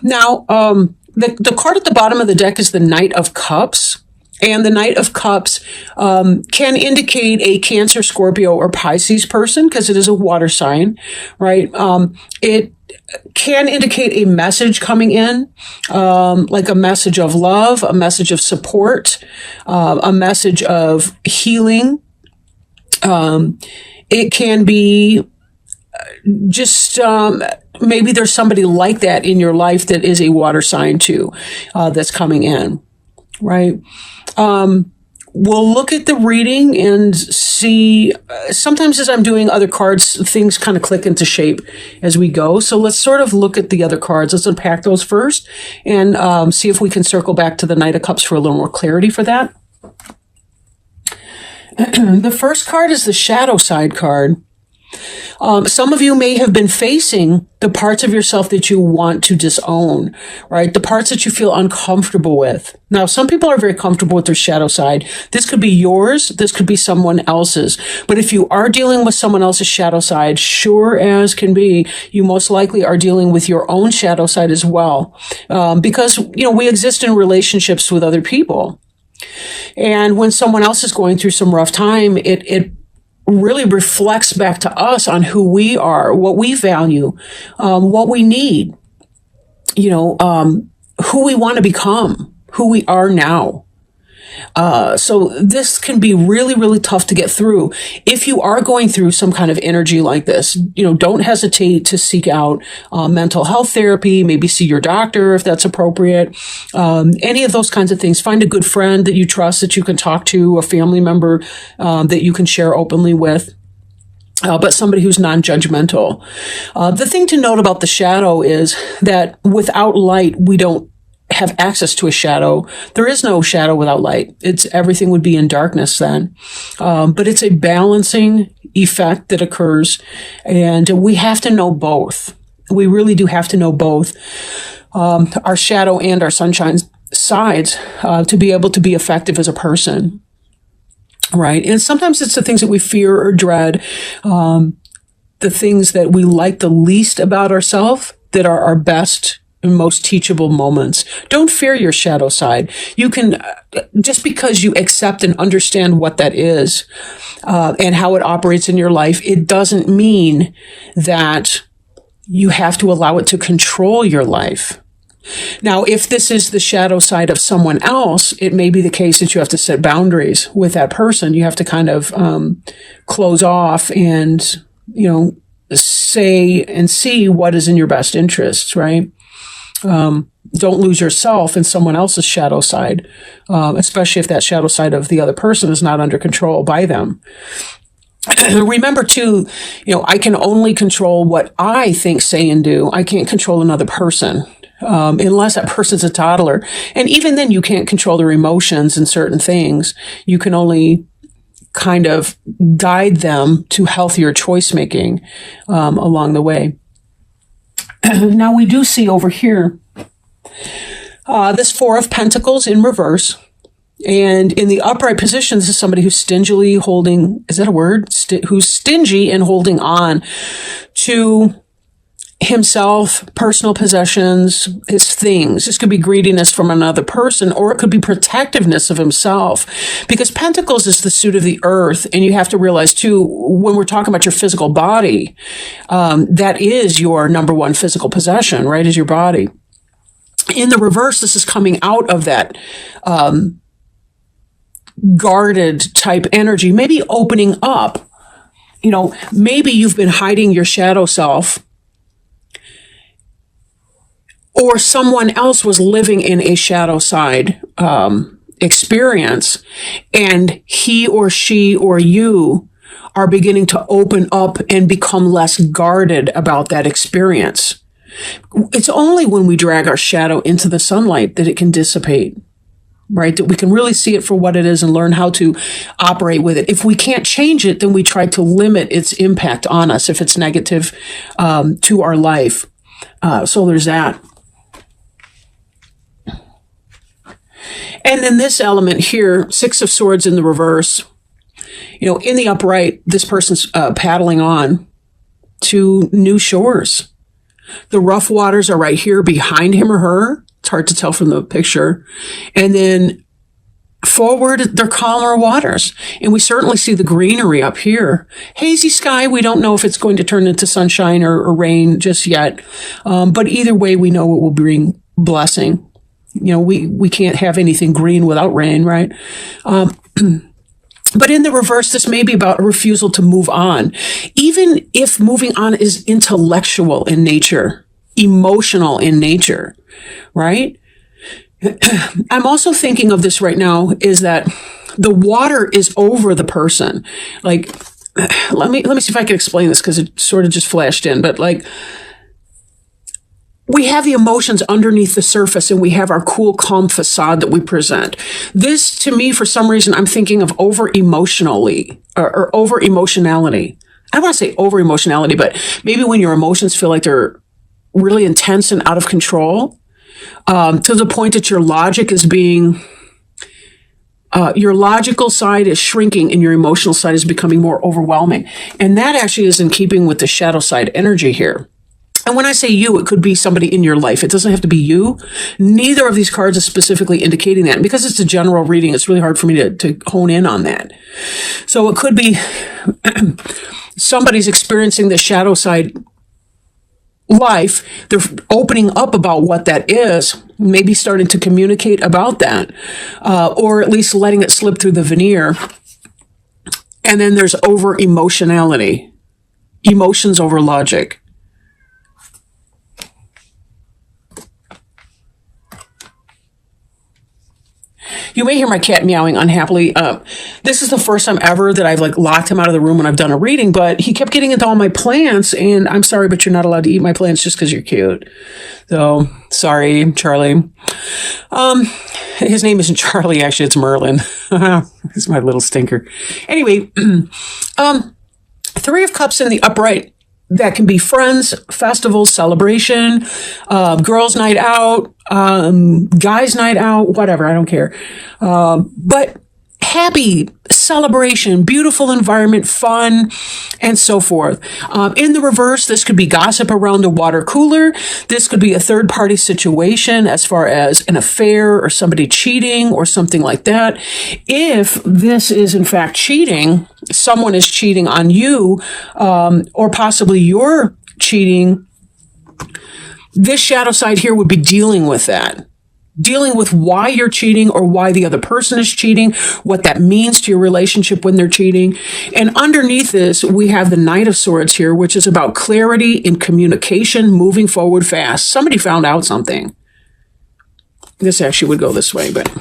Now, the card at the bottom of the deck is the Knight of Cups. And the Knight of Cups can indicate a Cancer, Scorpio, or Pisces person because it is a water sign, right? It can indicate a message coming in, like a message of love, a message of support, a message of healing. It can be just maybe there's somebody like that in your life that is a water sign too, that's coming in, right? We'll look at the reading and see, sometimes as I'm doing other cards, things kind of click into shape as we go. So let's sort of look at the other cards. Let's unpack those first and see if we can circle back to the Knight of Cups for a little more clarity for that. The first card is the Shadow Side card. Some of you may have been facing the parts of yourself that you want to disown, right? The parts that you feel uncomfortable with. Now, some people are very comfortable with their shadow side. This could be yours. This could be someone else's. But if you are dealing with someone else's shadow side, sure as can be, you most likely are dealing with your own shadow side as well. Because, we exist in relationships with other people. And when someone else is going through some rough time, it really reflects back to us on who we are, what we value, what we need, who we want to become, who we are now. So this can be really, really tough to get through. If you are going through some kind of energy like this, don't hesitate to seek out mental health therapy, maybe see your doctor if that's appropriate. Any of those kinds of things. Find a good friend that you trust that you can talk to, a family member that you can share openly with. But somebody who's non-judgmental. The thing to note about the shadow is that without light, we don't have access to a shadow. There is no shadow without light. Everything would be in darkness then. But it's a balancing effect that occurs, and we have to know both. We really do have to know both, our shadow and our sunshine sides, to be able to be effective as a person. Right. And sometimes it's the things that we fear or dread, the things that we like the least about ourselves that are our best and most teachable moments. Don't fear your shadow side. You can, just because you accept and understand what that is, and how it operates in your life, it doesn't mean that you have to allow it to control your life. Now, if this is the shadow side of someone else, it may be the case that you have to set boundaries with that person. You have to kind of close off and, say and see what is in your best interests, right? Don't lose yourself in someone else's shadow side, especially if that shadow side of the other person is not under control by them. Remember too, I can only control what I think, say, and do. I can't control another person. Unless that person's a toddler. And even then, you can't control their emotions and certain things. You can only kind of guide them to healthier choice making along the way. Now, we do see over here this Four of Pentacles in reverse. And in the upright position, this is somebody who's stingily holding, is that a word? Who's stingy and holding on to himself, personal possessions, his things. This could be greediness from another person, or it could be protectiveness of himself. Because Pentacles is the suit of the earth, and you have to realize too, when we're talking about your physical body, that is your number one physical possession, right, is your body. In the reverse, this is coming out of that guarded type energy, maybe opening up. Maybe you've been hiding your shadow self, or someone else was living in a shadow side experience, and he or she or you are beginning to open up and become less guarded about that experience. It's only when we drag our shadow into the sunlight that it can dissipate, right? That we can really see it for what it is and learn how to operate with it. If we can't change it, then we try to limit its impact on us if it's negative to our life. So there's that. And then this element here, Six of Swords in the reverse, in the upright, this person's paddling on to new shores. The rough waters are right here behind him or her. It's hard to tell from the picture. And then forward, they're calmer waters. And we certainly see the greenery up here. Hazy sky, we don't know if it's going to turn into sunshine or rain just yet. But either way, we know it will bring blessing. You know, we can't have anything green without rain, right? But in the reverse, this may be about a refusal to move on. Even if moving on is intellectual in nature, emotional in nature, right? I'm also thinking of this right now is that the water is over the person. Like, let me see if I can explain this because it sort of just flashed in, but like, we have the emotions underneath the surface and we have our cool, calm facade that we present. This, to me, for some reason, I'm thinking of over-emotionally or over-emotionality. I don't want to say over-emotionality, but maybe when your emotions feel like they're really intense and out of control, to the point that your logic is being, your logical side is shrinking and your emotional side is becoming more overwhelming. And that actually is in keeping with the shadow side energy here. And when I say you, it could be somebody in your life. It doesn't have to be you. Neither of these cards is specifically indicating that. And because it's a general reading, it's really hard for me to hone in on that. So it could be somebody's experiencing the shadow side life. They're opening up about what that is, maybe starting to communicate about that, or at least letting it slip through the veneer. And then there's over-emotionality, emotions over logic. You may hear my cat meowing unhappily. This is the first time ever that I've like locked him out of the room when I've done a reading, but he kept getting into all my plants, and I'm sorry, but you're not allowed to eat my plants just because you're cute. So, sorry, Charlie. His name isn't Charlie, actually, it's Merlin. He's my little stinker. Anyway, Three of Cups in the upright. That can be friends, festivals, celebration, girls' night out, guys' night out, whatever, I don't care. But happy, celebration, beautiful environment, fun, and so forth. In the reverse, this could be gossip around a water cooler. This could be a third-party situation as far as an affair or somebody cheating or something like that. If this is, in fact, cheating, someone is cheating on you, or possibly you're cheating, this shadow side here would be dealing with that. Dealing with why you're cheating or why the other person is cheating, what that means to your relationship when they're cheating. And underneath this, we have the Knight of Swords here, which is about clarity in communication, moving forward fast. Somebody found out something. This actually would go this way, but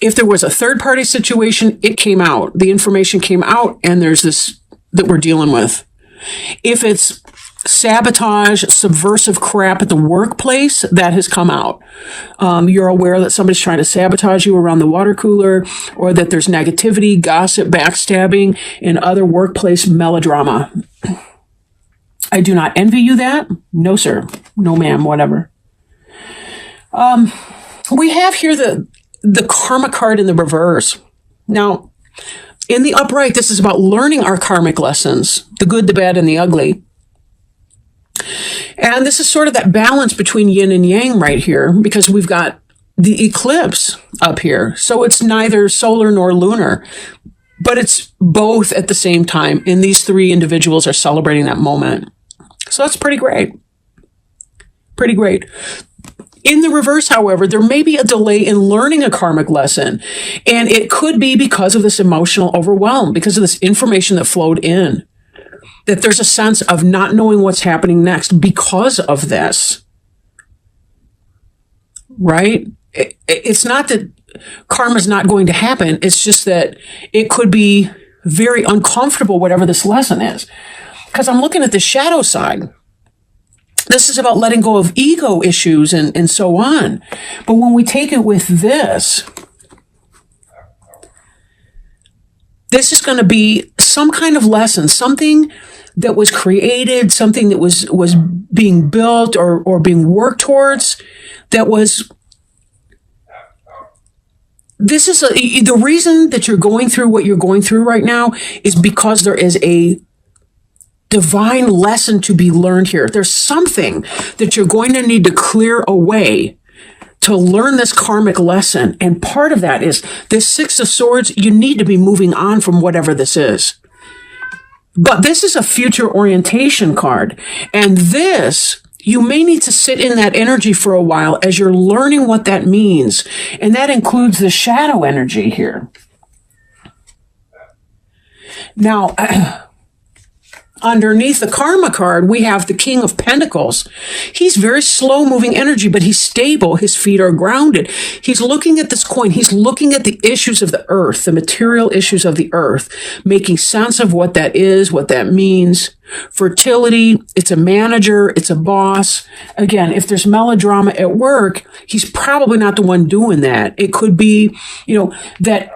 if there was a third-party situation, it came out. The information came out, and there's this that we're dealing with. If it's sabotage, subversive crap at the workplace, that has come out. You're aware that somebody's trying to sabotage you around the water cooler, or that there's negativity, gossip, backstabbing, and other workplace melodrama. I do not envy you that. No, sir. No, ma'am. Whatever. We have here the karma card in the reverse. Now, in the upright, this is about learning our karmic lessons, the good, the bad, and the ugly. And this is sort of that balance between yin and yang right here, because we've got the eclipse up here. So it's neither solar nor lunar, but it's both at the same time. And these three individuals are celebrating that moment. So that's pretty great. Pretty great. In the reverse, however, there may be a delay in learning a karmic lesson. And it could be because of this emotional overwhelm, because of this information that flowed in. That there's a sense of not knowing what's happening next because of this. Right? It's not that karma's not going to happen. It's just that it could be very uncomfortable, whatever this lesson is. Because I'm looking at the shadow side. This is about letting go of ego issues and so on. But when we take it with this is going to be some kind of lesson, something that was created, something that was being built or being worked towards, that was, this is the reason that you're going through what you're going through right now is because there is a divine lesson to be learned here. There's something that you're going to need to clear away to learn this karmic lesson. And part of that is this Six of Swords. You need to be moving on from whatever this is. But this is a future orientation card. And this, you may need to sit in that energy for a while as you're learning what that means. And that includes the shadow energy here. Now, underneath the karma card, we have the King of Pentacles. He's very slow-moving energy, but he's stable. His feet are grounded. He's looking at this coin. He's looking at the issues of the earth, the material issues of the earth, making sense of what that is, what that means. Fertility, it's a manager, it's a boss. Again, if there's melodrama at work, he's probably not the one doing that. It could be, that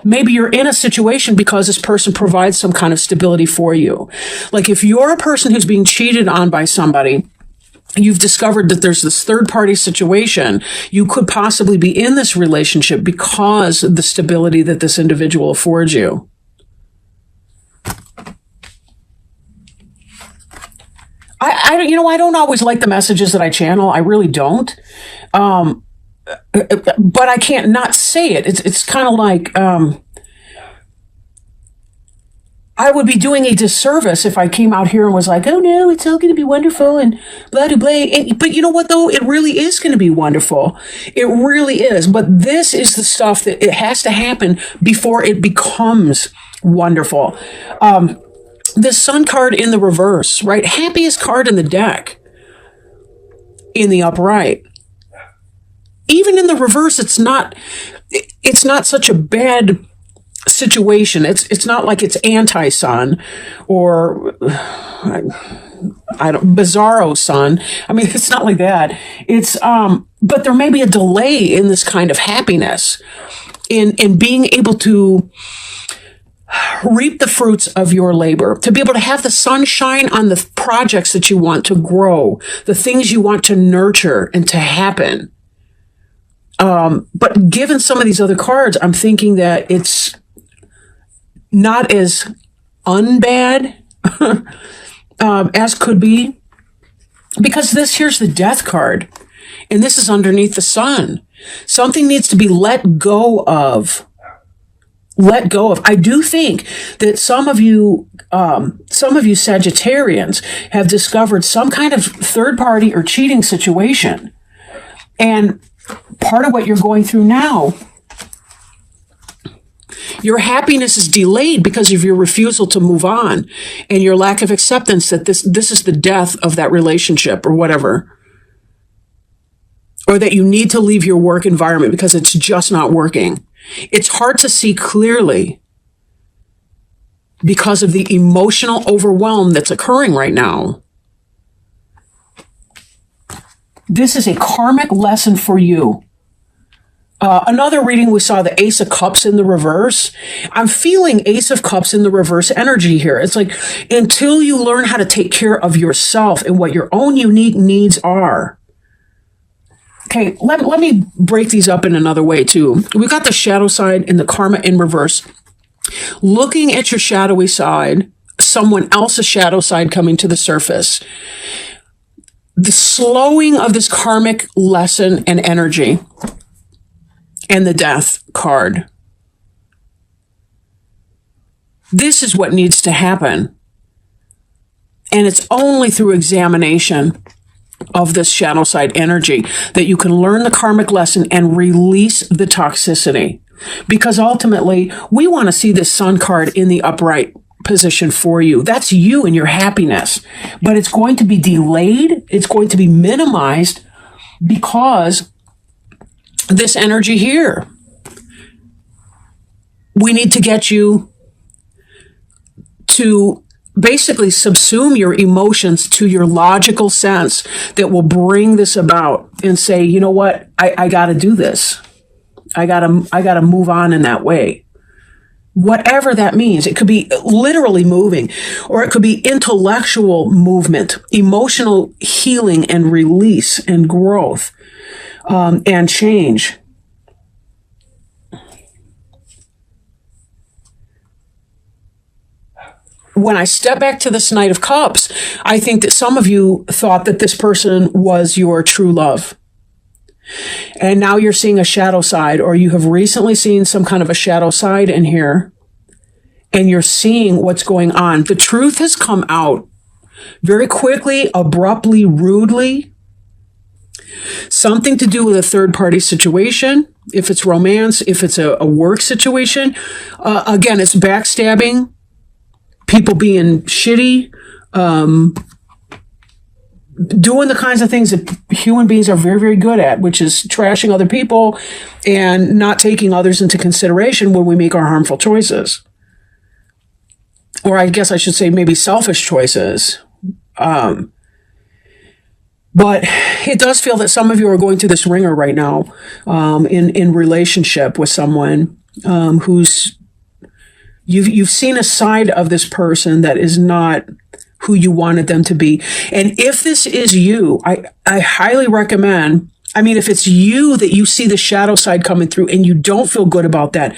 maybe you're in a situation because this person provides some kind of stability for you. Like if you're a person who's being cheated on by somebody, you've discovered that there's this third party situation, you could possibly be in this relationship because of the stability that this individual affords you. I don't always like the messages that I channel. I really don't. But I can't not say it. It's kind of like, I would be doing a disservice if I came out here and was like, oh no, it's all going to be wonderful and blah, blah, blah. But you know what though? It really is going to be wonderful. It really is. But this is the stuff that it has to happen before it becomes wonderful. This Sun card in the reverse, right? Happiest card in the deck in the upright. Even in the reverse, it's not such a bad situation. It's not like it's anti-sun or bizarro sun. I mean, it's not like that. It's but there may be a delay in this kind of happiness in being able to reap the fruits of your labor, to be able to have the sunshine on the projects that you want to grow, the things you want to nurture and to happen. But given some of these other cards, I'm thinking that it's not as unbad as could be, because here's the Death card, and this is underneath the Sun. Something needs to be let go of. Let go of. I do think that some of you Sagittarians have discovered some kind of third party or cheating situation. And part of what you're going through now, your happiness is delayed because of your refusal to move on and your lack of acceptance that this is the death of that relationship or whatever. Or that you need to leave your work environment because it's just not working. It's hard to see clearly because of the emotional overwhelm that's occurring right now. This is a karmic lesson for you. Another reading, we saw the Ace of Cups in the reverse. I'm feeling Ace of Cups in the reverse energy here. It's like until you learn how to take care of yourself and what your own unique needs are. Okay, let me break these up in another way too. We got the shadow side and the karma in reverse. Looking at your shadowy side, someone else's shadow side coming to the surface. The slowing of this karmic lesson and energy. And the Death card. This is what needs to happen. And it's only through examination of this shadow side energy that you can learn the karmic lesson and release the toxicity. Because ultimately, we want to see this Sun card in the upright position for you. That's you and your happiness. But it's going to be delayed. It's going to be minimized because this energy here. We need to get you to basically subsume your emotions to your logical sense that will bring this about and say, you know what, I got to do this. I got to move on in that way. Whatever that means. It could be literally moving, or it could be intellectual movement, emotional healing and release and growth, and change. when I step back to this Knight of Cups, I think that some of you thought that this person was your true love. And now you're seeing a shadow side, or you have recently seen some kind of a shadow side in here, and you're seeing what's going on. The truth has come out very quickly, abruptly, rudely. Something to do with a third-party situation, if it's romance, if it's a work situation. Again, it's backstabbing, people being shitty, doing the kinds of things that human beings are very, very good at, which is trashing other people and not taking others into consideration when we make our harmful choices. Or I guess I should say maybe selfish choices. But it does feel that some of you are going through this ringer right now, in relationship with someone, who's, you've seen a side of this person that is not who you wanted them to be. And if this is you, I highly recommend, I mean, if it's you that you see the shadow side coming through and you don't feel good about that,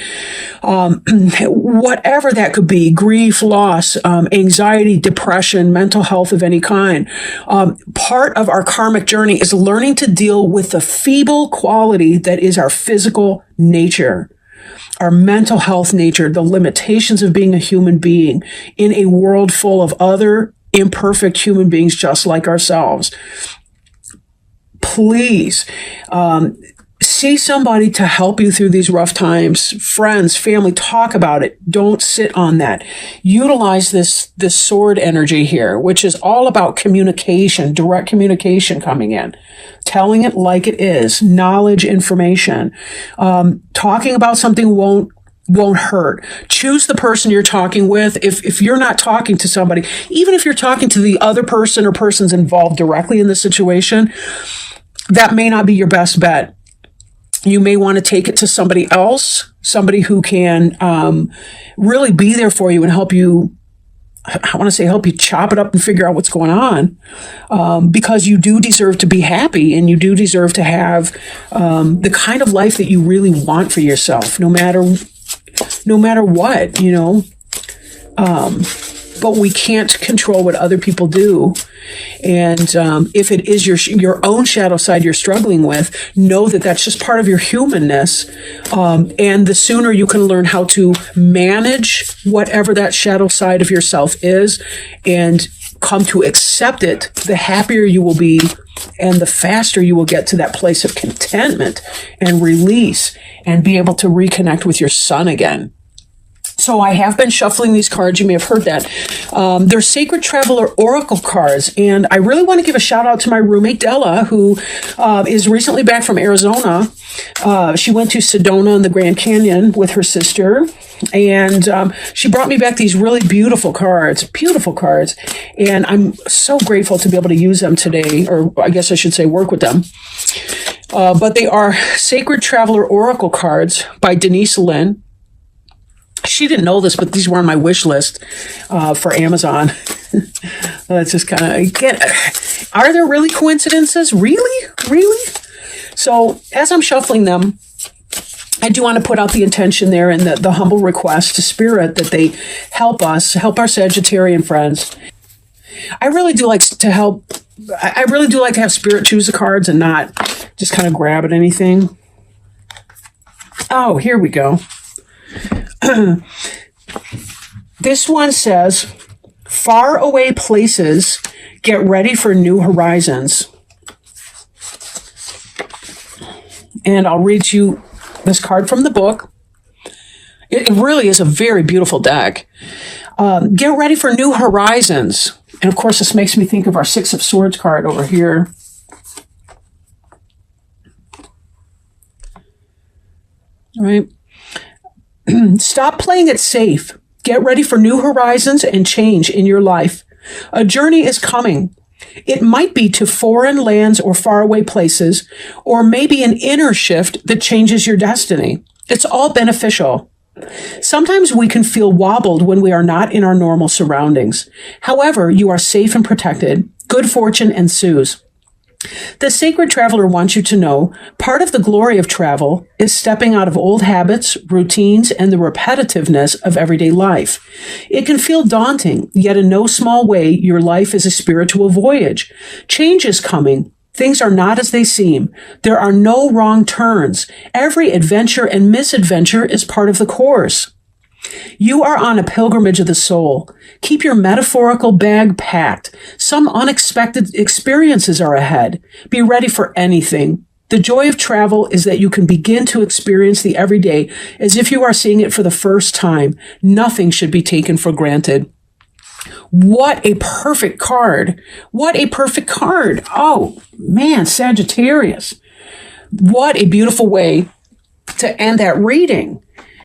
whatever that could be, grief, loss, anxiety, depression, mental health of any kind, part of our karmic journey is learning to deal with the feeble quality that is our physical nature, our mental health nature, the limitations of being a human being in a world full of other imperfect human beings just like ourselves. Please, see somebody to help you through these rough times. Friends, family, talk about it. Don't sit on that. Utilize this sword energy here, which is all about communication, direct communication coming in, telling it like it is, knowledge, information. Talking about something won't hurt. Choose the person you're talking with. If you're not talking to somebody, even if you're talking to the other person or persons involved directly in the situation, that may not be your best bet. You may want to take it to somebody else, somebody who can really be there for you and help you, I want to say help you chop it up and figure out what's going on, because you do deserve to be happy and you do deserve to have the kind of life that you really want for yourself, no matter what, you know. But we can't control what other people do. And if it is your own shadow side you're struggling with, know that that's just part of your humanness. And the sooner you can learn how to manage whatever that shadow side of yourself is and come to accept it, the happier you will be and the faster you will get to that place of contentment and release and be able to reconnect with your sun again. So I have been shuffling these cards. You may have heard that. They're Sacred Traveler Oracle cards. And I really want to give a shout out to my roommate, Della, who is recently back from Arizona. She went to Sedona in the Grand Canyon with her sister. And she brought me back these really beautiful cards. And I'm so grateful to be able to use them today, or I guess I should say work with them. But they are Sacred Traveler Oracle cards by Denise Lynn. She didn't know this, but these were on my wish list for Amazon. That's just kind of, are there really coincidences? Really? So as I'm shuffling them, I do want to put out the intention there and the humble request to Spirit that they help us, help our Sagittarian friends. I really do like to help. I really do like to have Spirit choose the cards and not just kind of grab at anything. Oh, here we go. This one says, far away places, get ready for new horizons. And I'll read you this card from the book. It really is a very beautiful deck. Get ready for new horizons. And of course, this makes me think of our Six of Swords card over here. All right. Stop playing it safe. Get ready for new horizons and change in your life. A journey is coming. It might be to foreign lands or faraway places, or maybe an inner shift that changes your destiny. It's all beneficial. Sometimes we can feel wobbled when we are not in our normal surroundings. However, you are safe and protected. Good fortune ensues. The sacred traveler wants you to know part of the glory of travel is stepping out of old habits, routines, and the repetitiveness of everyday life. It can feel daunting, yet in no small way, your life is a spiritual voyage. Change is coming. Things are not as they seem. There are no wrong turns. Every adventure and misadventure is part of the course. You are on a pilgrimage of the soul. Keep your metaphorical bag packed. Some unexpected experiences are ahead. Be ready for anything. The joy of travel is that you can begin to experience the everyday as if you are seeing it for the first time. Nothing should be taken for granted. What a perfect card. What a perfect card. Oh, man, Sagittarius. What a beautiful way to end that reading.